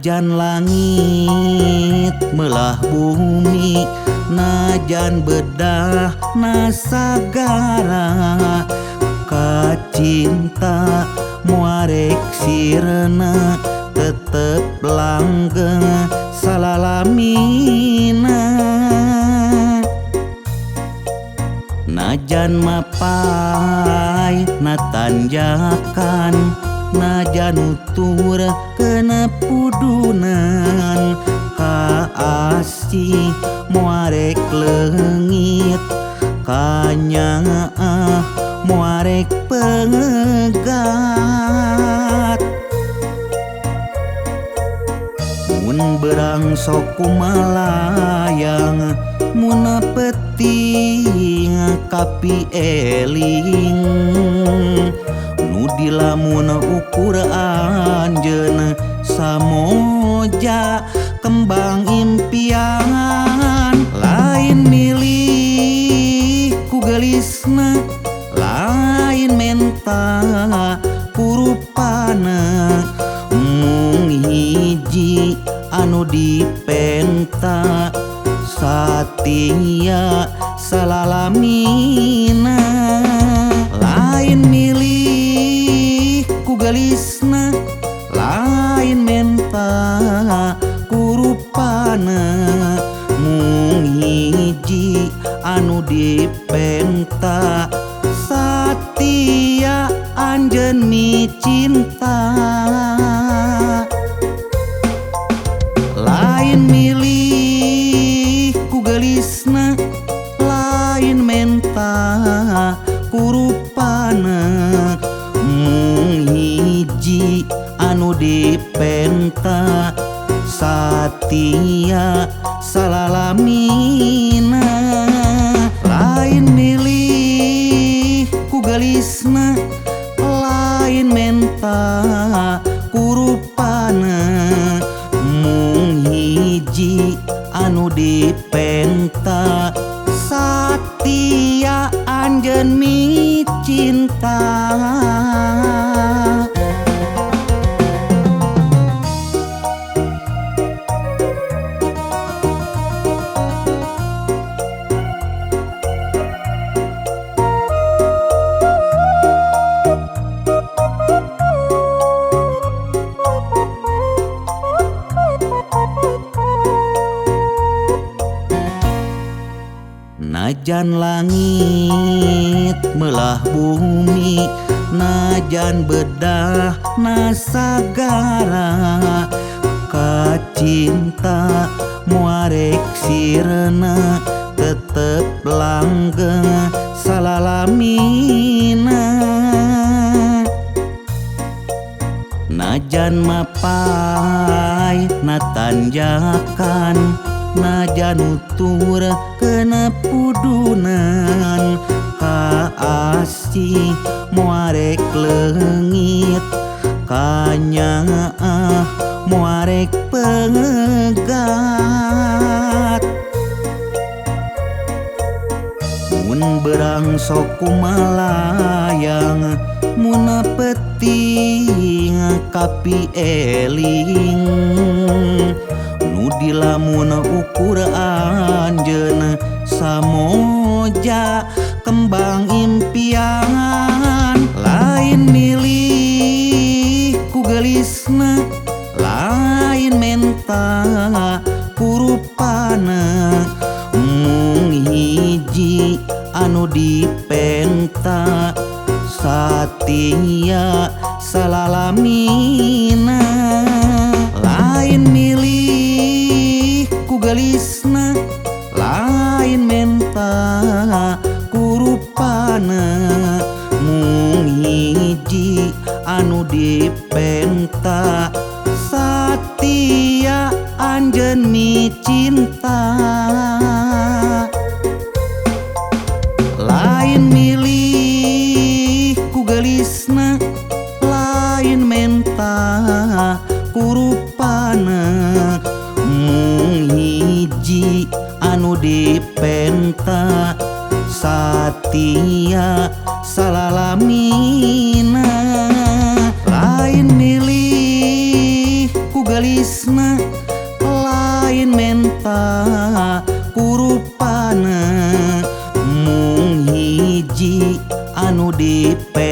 Najan langit melah bumi, najan bedah nasagara, kacinta muarek sirena tetep langgeng salalamina. Najan mapai natanjakan, najan utur kena pudunan, kaasi muarek leungit, kanya muarek pengegat. Mun berang sok kumalayang, mun peting kapi eling, nu dilamun ukur anjeun samoja kembang impian. Lain milih ku gelisna, lain menta kurupana, mung hiji anu dipenta satia salalamina. Lain milih ku gelisna, lain menta kurupana, mung hiji anu dipenta satia anjeun mi cinta. Lain milih ku gelisna, lain menta kurupana, mung hiji anu dipenta satia salalamina. Lain milih ku gelisna, lain menta kurupana, mung hiji anu dipenta satia anjeun mi cinta. Najan langit melah bumi, najan bedah nasagara, kacinta muarek sirena tetep langgeng salalamina. Najan mapai natanjakan, najan utur kena pudunan, kaasi muarek leungit, kanya muarek pengegat. Mun berang sok kumalayang, mun peting kapi eling, nu dilamun ukur anjeun samoja kembang impian. Lain milih ku gelisna, lain menta kurupana, mung hiji anu dipenta satia salalamina. Lain milih ku gelisna, lain menta kurupana, mung hiji anu dipenta satia anjeun mi cinta. Lain milih ku gelisna, lain menta kurupana, mung hiji anu dipenta satia salalamina. Lain milih ku gelisna, menta kurupana mung hiji anu dipe